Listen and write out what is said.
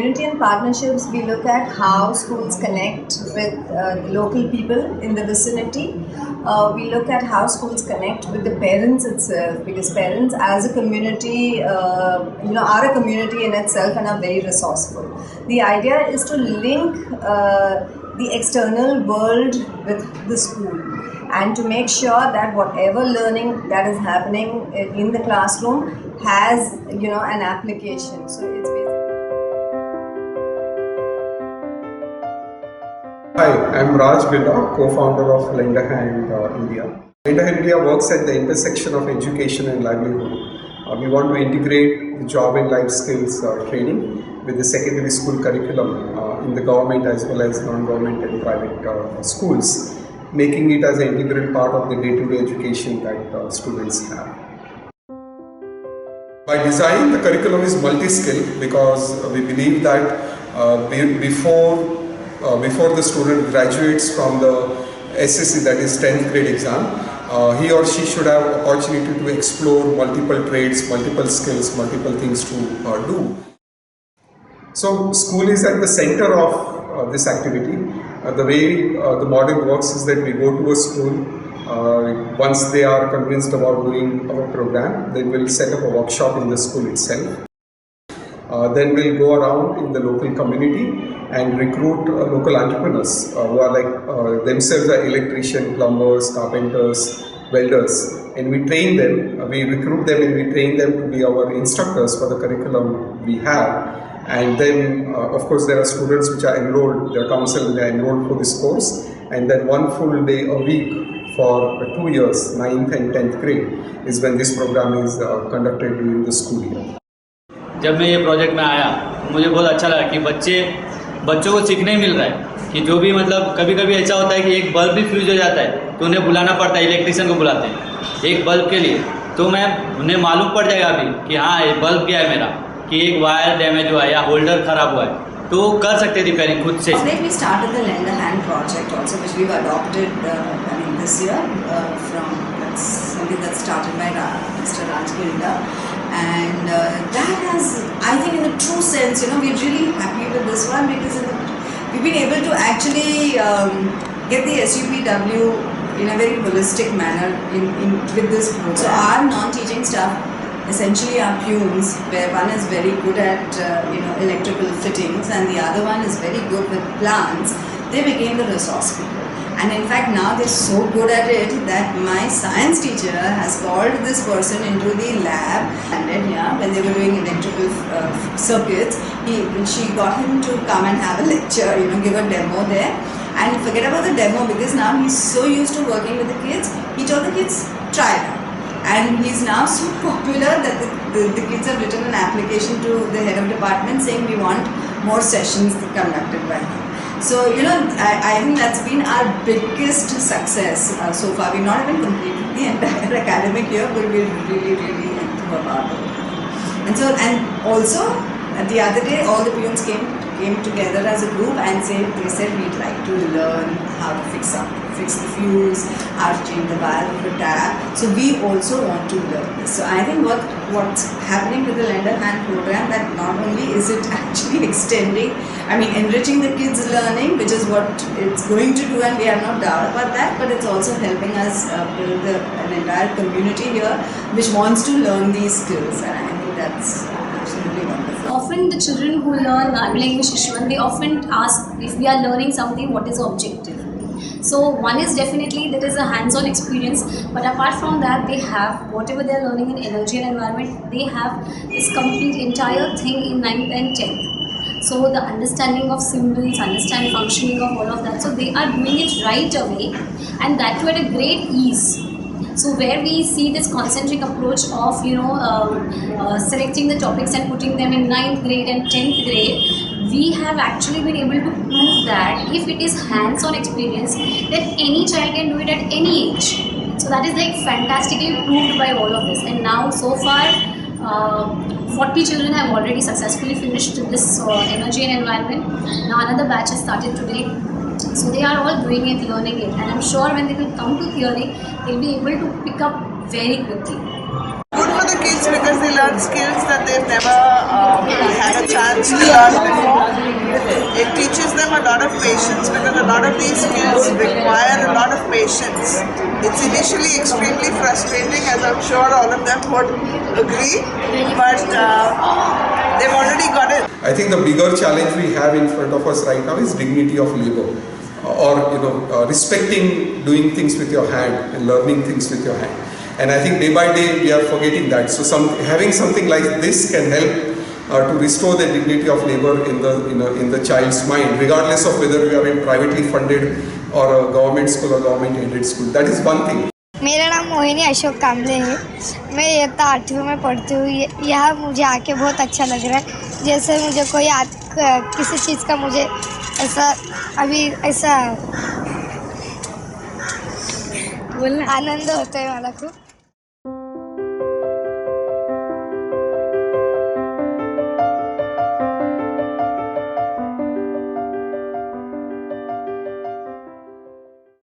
community and partnerships, we look at how schools connect with the local people in the vicinity. We look at how schools connect with the parents itself, because parents as a community, are a community in itself and are very resourceful. The idea is to link the external world with the school, and to make sure that whatever learning that is happening in the classroom has, an application. So it's basically. Hi, I'm Raj Birla, co-founder of Lend-a-Hand India. Lend-a-Hand India works at the intersection of education and livelihood. We want to integrate the job and life skills training with the secondary school curriculum in the government as well as non-government and private schools, making it as an integral part of the day-to-day education that students have. By design, the curriculum is multi-skill because we believe that before the student graduates from the SSC, that is 10th grade exam, he or she should have opportunity to explore multiple trades, multiple skills, multiple things to do. So school is at the center of this activity. The way the model works is that we go to a school. Once they are convinced about doing our program, then we'll set up a workshop in the school itself. Then we'll go around in the local community and recruit local entrepreneurs who are like themselves are electricians, plumbers, carpenters, welders, and we train them, we recruit them and we train them to be our instructors for the curriculum we have. And then of course there are students which are enrolled, their council, they are enrolled for this course, and then one full day a week for 2 years, 9th and 10th grade is when this program is conducted during the school year. जब मैं ये project में आया तो मुझे बहुत अच्छा लगा कि बच्चों को सीखने मिल रहा है कि जो भी मतलब कभी कभी ऐसा होता है कि एक बल्ब भी फ्यूज हो जाता है तो उन्हें बुलाना पड़ता है, इलेक्ट्रिशियन को बुलाते हैं एक बल्ब के लिए, तो उन्हें मालूम पड़ जाएगा अभी कि हाँ ये बल्ब गया है मेरा, कि एक वायर डैमेज हुआ है या होल्डर ख़राब हुआ है, तो कर सकते रिपेयरिंग खुद से. We started the Lend-a-Hand project also, which we've adopted this year from something that started by Mr. Raj Birla. And that has, I think in the true sense, we're really happy with this one because we've been able to actually get the SUPW in a very holistic manner with this program. So our non-teaching staff essentially are peons, where one is very good at electrical fittings and the other one is very good with plants. They became the resource people. And in fact, now they're so good at it that my science teacher has called this person into the lab. And then, when they were doing electrical circuits, she got him to come and have a lecture, give a demo there. And forget about the demo, because now he's so used to working with the kids, he told the kids, try it out. And he's now so popular that the kids have written an application to the head of department saying we want more sessions conducted by him. So, I think that's been our biggest success so far. We've not even completed the entire academic year, but we're really, really into about it. And also, the other day, all the peons came together as a group and they said we'd like to learn how to fix the fuse, how to change the valve of the tap. So we also want to learn this. So I think what's happening with the Lend-a-Hand program, that not only is it actually enriching the kids' learning, which is what it's going to do, and we have no doubt about that, but it's also helping us build an entire community here which wants to learn these skills, and I think that's absolutely wonderful. Often the children who learn English Shishwan, they often ask if we are learning something, what is the objective? So one is definitely there is a hands-on experience, but apart from that they have whatever they are learning in energy and environment, they have this complete entire thing in 9th and 10th. So the understanding of symbols, understanding functioning of all of that, so they are doing it right away, and that too at a great ease. So where we see this concentric approach of selecting the topics and putting them in 9th grade and 10th grade, we have actually been able to prove that if it is hands-on experience, then any child can do it at any age. So that is fantastically proved by all of this. And now so far 40 children have already successfully finished this energy and environment. Now another batch has started today. So they are all doing it, learning it, and I'm sure when they will come to theory, they'll be able to pick up very quickly. Good for the kids because they learn skills that they've never had a chance to learn before. It teaches them a lot of patience because a lot of these skills require a lot of patience. It's initially extremely frustrating, as I'm sure all of them would agree, but they've already got it. I think the bigger challenge we have in front of us right now is dignity of labor, or respecting doing things with your hand and learning things with your hand. And I think day by day we are forgetting that. So having something like this can help to restore the dignity of labor in the child's mind, regardless of whether we are in privately funded or a government school or government aided school. That is one thing. मेरा नाम मोहिनी अशोक कामले है। मैं इयत्ता 8वीं में पढ़ती हूँ। यह मुझे आके बहुत अच्छा लग रहा है। जैसे मुझे कोई किसी चीज़ का मुझे ऐसा आनंद होता है मला खूप।